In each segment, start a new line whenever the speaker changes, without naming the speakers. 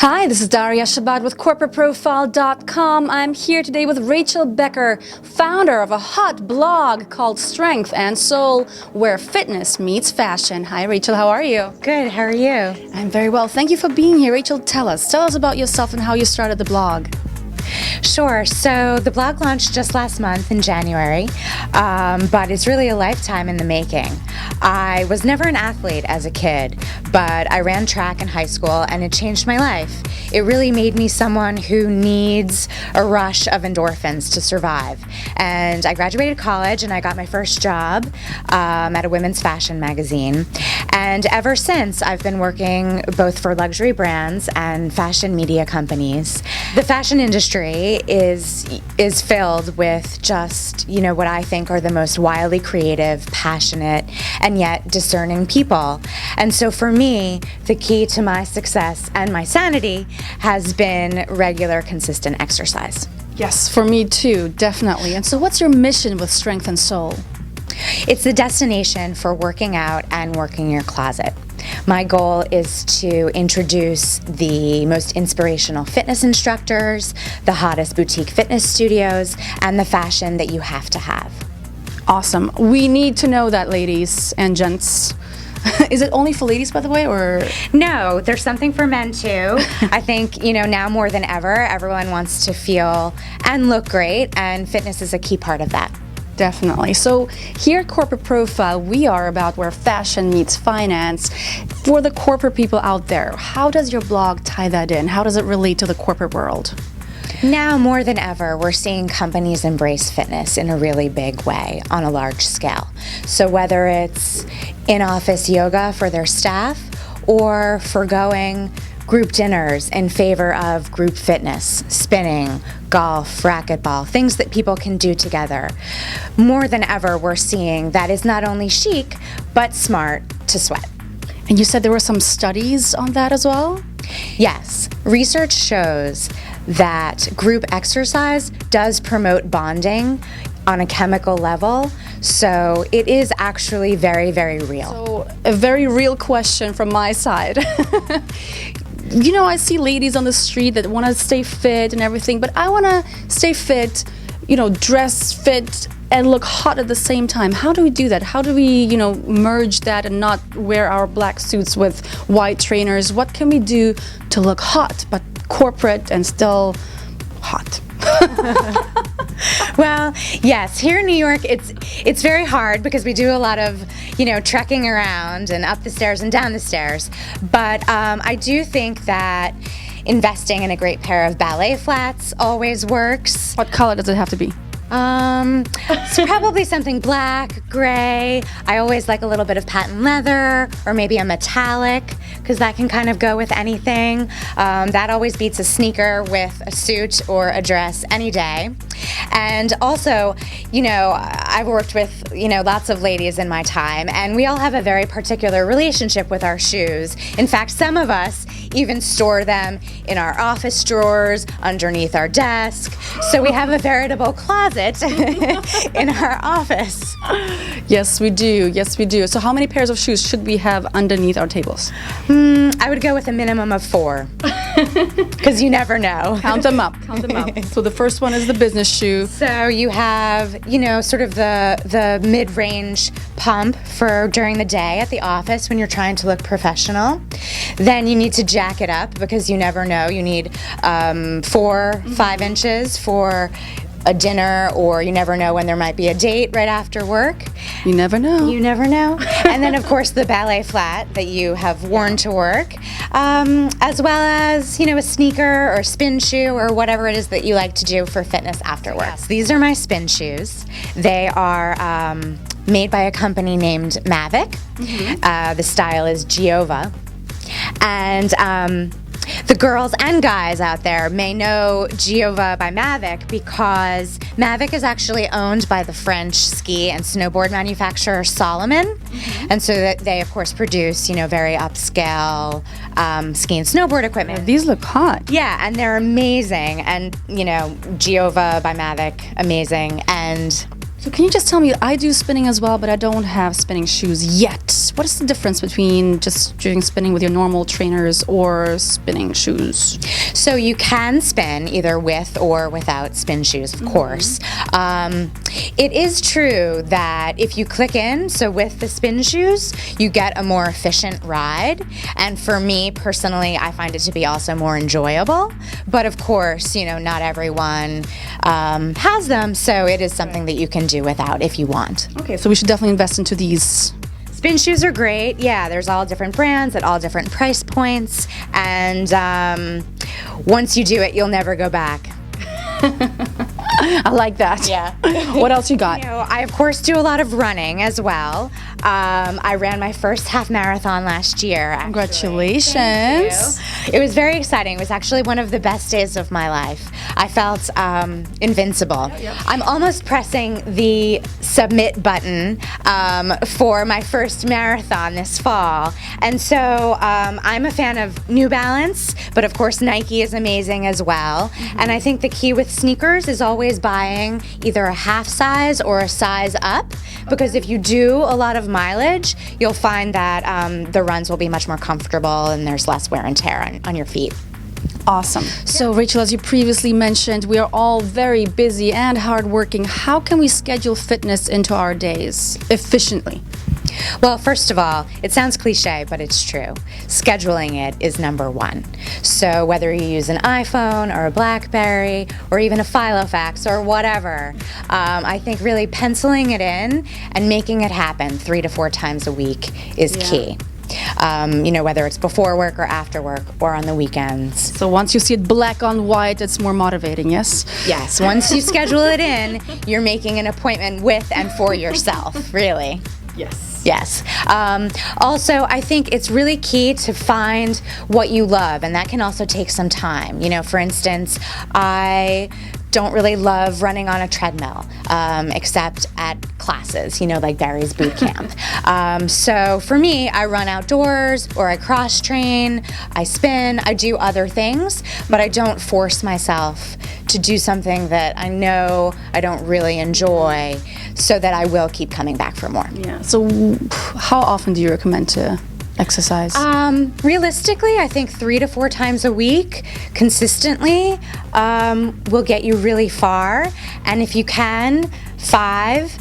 Hi, this is Daria Shabbat with CorporateProfile.com. I'm here today with Rachel Becker, founder of a hot blog called Strength and Soul, where fitness meets fashion. Hi, Rachel. How are you?
Good. How are you?
I'm very well. Thank you for being here. Rachel, tell us about yourself and how you started the blog.
Sure. So the blog launched just last month in January, but it's really a lifetime in the making. I was never an athlete as a kid, but I ran track in high school and it changed my life. It really made me someone who needs a rush of endorphins to survive. And I graduated college and I got my first job at a women's fashion magazine. And ever since, I've been working both for luxury brands and fashion media companies. The fashion industry is filled with just, what I think are the most wildly creative, passionate, and yet discerning people. And so for me, the key to my success and my sanity has been regular, consistent exercise.
Yes, for me too, definitely. And so what's your mission with Strength and Soul?
It's the destination for working out and working your closet. My goal is to introduce the most inspirational fitness instructors, the hottest boutique fitness studios, and the fashion that you have to have.
Awesome. We need to know that, ladies and gents. Is it only for ladies, by the way, or?
No, there's something for men too. I think, now more than ever, everyone wants to feel and look great, and fitness is a key part of that.
Definitely. So here at Corporate Profile, we are about where fashion meets finance. For the corporate people out there, how does your blog tie that in? How does it relate to the corporate world?
Now more than ever, we're seeing companies embrace fitness in a really big way on a large scale. So whether it's in-office yoga for their staff or forgoing group dinners in favor of group fitness, spinning, golf, racquetball, things that people can do together. More than ever, we're seeing that is not only chic, but smart to sweat.
And you said there were some studies on that as well?
Yes. Research shows that group exercise does promote bonding on a chemical level. So it is actually very, very real.
So a very real question from my side. I see ladies on the street that want to stay fit and everything, but I want to stay fit, dress fit and look hot at the same time. How do we do that? How do we, merge that and not wear our black suits with white trainers? What can we do to look hot, but corporate and still hot?
Well, yes, here in New York, it's very hard because we do a lot of, trekking around and up the stairs and down the stairs. But I do think that investing in a great pair of ballet flats always works.
What color does it have to be?
It's probably something black, gray. I always like a little bit of patent leather or maybe a metallic because that can kind of go with anything. That always beats a sneaker with a suit or a dress any day. And also, I've worked with, lots of ladies in my time, and we all have a very particular relationship with our shoes. In fact, some of us even store them in our office drawers, underneath our desk. So we have a veritable closet in our office.
Yes, we do. Yes, we do. So how many pairs of shoes should we have underneath our tables?
I would go with a minimum of 4. Because you never know.
Count them up. Count them up. So the first one is the business shoe.
So you have, sort of the mid-range pump for during the day at the office when you're trying to look professional. Then you need to jack it up because you never know. You need 4-5 inches for a dinner, or you never know when there might be a date right after work.
You never know.
You never know. And then, of course, the ballet flat that you have worn to work, as well as, a sneaker or spin shoe or whatever it is that you like to do for fitness after work. Yes. These are my spin shoes. They are made by a company named Mavic. Mm-hmm. The style is Giova. And the girls and guys out there may know Giova by Mavic because Mavic is actually owned by the French ski and snowboard manufacturer Salomon. Mm-hmm. And so that they, of course, produce, very upscale ski and snowboard equipment.
These look hot.
Yeah, and they're amazing. And, Giova by Mavic, amazing. And
So can you just tell me, I do spinning as well, but I don't have spinning shoes yet. What is the difference between just doing spinning with your normal trainers or spinning shoes?
So you can spin either with or without spin shoes, of course. It is true that if you click in, so with the spin shoes, you get a more efficient ride. And for me personally, I find it to be also more enjoyable. But of course, you know, not everyone has them, so it is something that you can do without if you want.
Okay, so we should definitely invest into these.
Spin shoes are great. Yeah, there's all different brands at all different price points. And once you do it, you'll never go back.
I like that.
Yeah.
What else you got?
You know, I of course do a lot of running as well. I ran my first half marathon last year. Actually.
Congratulations.
Thank you. It was very exciting. It was actually one of the best days of my life. I felt invincible. I'm almost pressing the submit button for my first marathon this fall. And so I'm a fan of New Balance, but of course Nike is amazing as well. And I think the key with sneakers is always buying either a half size or a size up, because if you do a lot of mileage, you'll find that the runs will be much more comfortable and there's less wear and tear on your feet.
Awesome. So Rachel, as you previously mentioned, we are all very busy and hardworking. How can we schedule fitness into our days efficiently?
Well, first of all, it sounds cliche, but it's true. Scheduling it is number one. So whether you use an iPhone or a BlackBerry or even a Filofax or whatever, I think really penciling it in and making it happen 3 to 4 times a week is key. You know, whether it's before work or after work or on the weekends.
So once you see it black on white, it's more motivating, yes?
Yes, once you schedule it in, you're making an appointment with and for yourself, really.
Yes.
Yes. Also, I think it's really key to find what you love, and that can also take some time. You know, for instance, I don't really love running on a treadmill, except at classes, you know, like Barry's boot camp. So for me, I run outdoors, or I cross train, I spin, I do other things, but I don't force myself to do something that I know I don't really enjoy, so that I will keep coming back for more.
Yeah. So how often do you recommend to exercise?
Realistically, I think 3 to 4 times a week, consistently, will get you really far. And if you can, 5.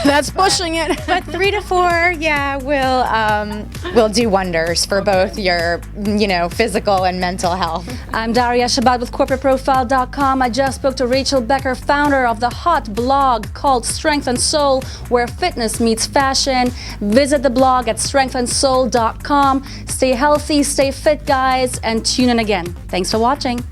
That's pushing it.
But 3 to 4, yeah, will do wonders for both your, you know, physical and mental health.
I'm Daria Shabbat with CorporateProfile.com. I just spoke to Rachel Becker, founder of the haute blog called Strength and Soul, where fitness meets fashion. Visit the blog at strengthandsoul.com. Stay healthy, stay fit, guys, and tune in again. Thanks for watching.